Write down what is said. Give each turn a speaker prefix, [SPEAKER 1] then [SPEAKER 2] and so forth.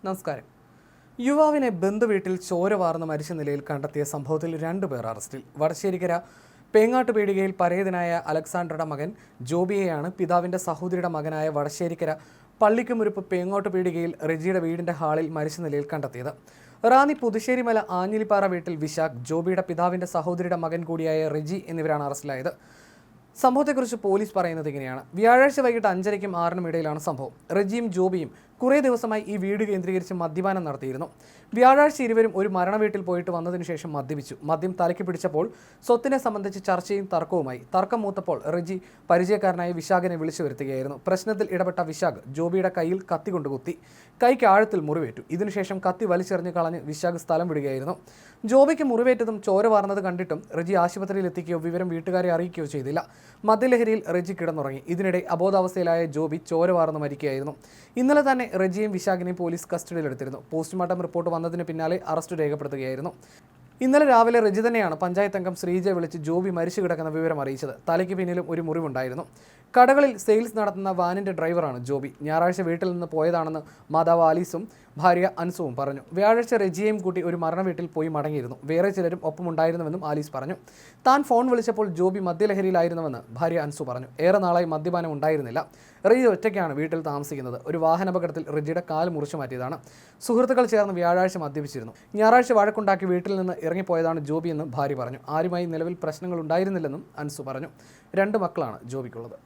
[SPEAKER 1] നമസ്കാരം. യുവാവിനെ ബന്ധുവീട്ടിൽ ചോര വാർന്ന് മരിച്ച നിലയിൽ കണ്ടെത്തിയ സംഭവത്തിൽ 2 പേർ അറസ്റ്റിൽ. വടശ്ശേരിക്കര പേങ്ങാട്ടുപീടികയിൽ പരേതനായ അലക്സാണ്ടറുടെ മകൻ ജോബിയെയാണ് പിതാവിൻ്റെ സഹോദരിയുടെ മകനായ വടശ്ശേരിക്കര പള്ളിക്കുമുരുപ്പ് പേങ്ങോട്ടുപീടികയിൽ റെജിയുടെ വീടിൻ്റെ ഹാളിൽ മരിച്ച നിലയിൽ കണ്ടെത്തിയത്. റാന്നി പുതുശ്ശേരിമല ആഞ്ഞിലിപ്പാറ വീട്ടിൽ വിശാഖ്, ജോബിയുടെ പിതാവിൻ്റെ സഹോദരിയുടെ മകൻ കൂടിയായ റെജി എന്നിവരാണ് അറസ്റ്റിലായത്. സംഭവത്തെക്കുറിച്ച് പോലീസ് പറയുന്നത് ഇങ്ങനെയാണ്. വ്യാഴാഴ്ച വൈകിട്ട് 5:30-നും 6:00-നും ഇടയിലാണ് സംഭവം. റെജിയും ജോബിയും കുറേ ദിവസമായി ഈ വീട് കേന്ദ്രീകരിച്ച് മദ്യപാനം നടത്തിയിരുന്നു. വ്യാഴാഴ്ച ഇരുവരും ഒരു മരണ വീട്ടിൽ പോയിട്ട് വന്നതിനു ശേഷം മദ്യപിച്ചു. മദ്യം തലയ്ക്ക് പിടിച്ചപ്പോൾ സ്വത്തിനെ സംബന്ധിച്ച് ചർച്ചയും തർക്കവുമായി. തർക്കം മൂത്തപ്പോൾ റെജി പരിചയക്കാരനായ വിശാഖിനെ വിളിച്ചു വരുത്തുകയായിരുന്നു. പ്രശ്നത്തിൽ ഇടപെട്ട വിശാഖ് ജോബിയുടെ കയ്യിൽ കത്തി കൊണ്ട് കുത്തി. കൈക്ക് ആഴത്തിൽ മുറിവേറ്റു. ഇതിനുശേഷം കത്തി വലിച്ചെറിഞ്ഞ് കളഞ്ഞ് വിശാഖ് സ്ഥലം വിടുകയായിരുന്നു. ജോബിക്ക് മുറിവേറ്റതും ചോര വാർന്നത് കണ്ടിട്ടും റെജി ആശുപത്രിയിൽ എത്തിക്കുകയോ വിവരം വീട്ടുകാരെ അറിയിക്കുകയോ ചെയ്തില്ല. മദ്യലഹരിയിൽ റെജി കിടന്നുറങ്ങി. ഇതിനിടെ അബോധാവസ്ഥയിലായ ജോബി ചോര വാർന്ന് മരിക്കുകയായിരുന്നു. ഇന്നലെ തന്നെ റെജിയും വിശാഖിനെയും പോലീസ് കസ്റ്റഡിയിലെടുത്തിരുന്നു. പോസ്റ്റ്മോർട്ടം റിപ്പോർട്ട് വന്നതിന് പിന്നാലെ അറസ്റ്റ് രേഖപ്പെടുത്തുകയായിരുന്നു. ഇന്നലെ രാവിലെ റെജി തന്നെയാണ് പഞ്ചായത്ത് അംഗം ശ്രീജയെ വിളിച്ച് ജോബി മരിച്ചു കിടക്കുന്ന വിവരം അറിയിച്ചത്. തലയ്ക്ക് പിന്നിലും ഒരു മുറിവുണ്ടായിരുന്നു. കടകളിൽ സെയിൽസ് നടത്തുന്ന വാനിൻ്റെ ഡ്രൈവറാണ് ജോബി. ഞായറാഴ്ച വീട്ടിൽ നിന്ന് പോയതാണെന്ന് മാതാവ് ആലീസും ഭാര്യ അൻസുവും പറഞ്ഞു. വ്യാഴാഴ്ച റെജിയെയും കൂട്ടി ഒരു മരണ വീട്ടിൽ പോയി മടങ്ങിയിരുന്നു. വേറെ ചിലരും ഒപ്പമുണ്ടായിരുന്നുവെന്നും ആലീസ് പറഞ്ഞു. താൻ ഫോൺ വിളിച്ചപ്പോൾ ജോബി മദ്യലഹരിയിലായിരുന്നുവെന്ന് ഭാര്യ അൻസു പറഞ്ഞു. ഏറെ നാളായി മദ്യപാനം ഉണ്ടായിരുന്നില്ല. റെജി ഒറ്റയ്ക്കാണ് വീട്ടിൽ താമസിക്കുന്നത്. ഒരു വാഹനാപകടത്തിൽ റെജിയുടെ കാൽ മുറിച്ചു മാറ്റിയതാണ്. സുഹൃത്തുക്കൾ ചേർന്ന് വ്യാഴാഴ്ച മദ്യപിച്ചിരുന്നു. ഞായറാഴ്ച വഴക്കുണ്ടാക്കി വീട്ടിൽ നിന്ന് ഇറങ്ങിപ്പോയതാണ് ജോബിയെന്ന് ഭാര്യ പറഞ്ഞു. ആരുമായി നിലവിൽ പ്രശ്നങ്ങൾ ഉണ്ടായിരുന്നില്ലെന്നും അൻസു പറഞ്ഞു. 2 മക്കളാണ് ജോബിക്കുള്ളത്.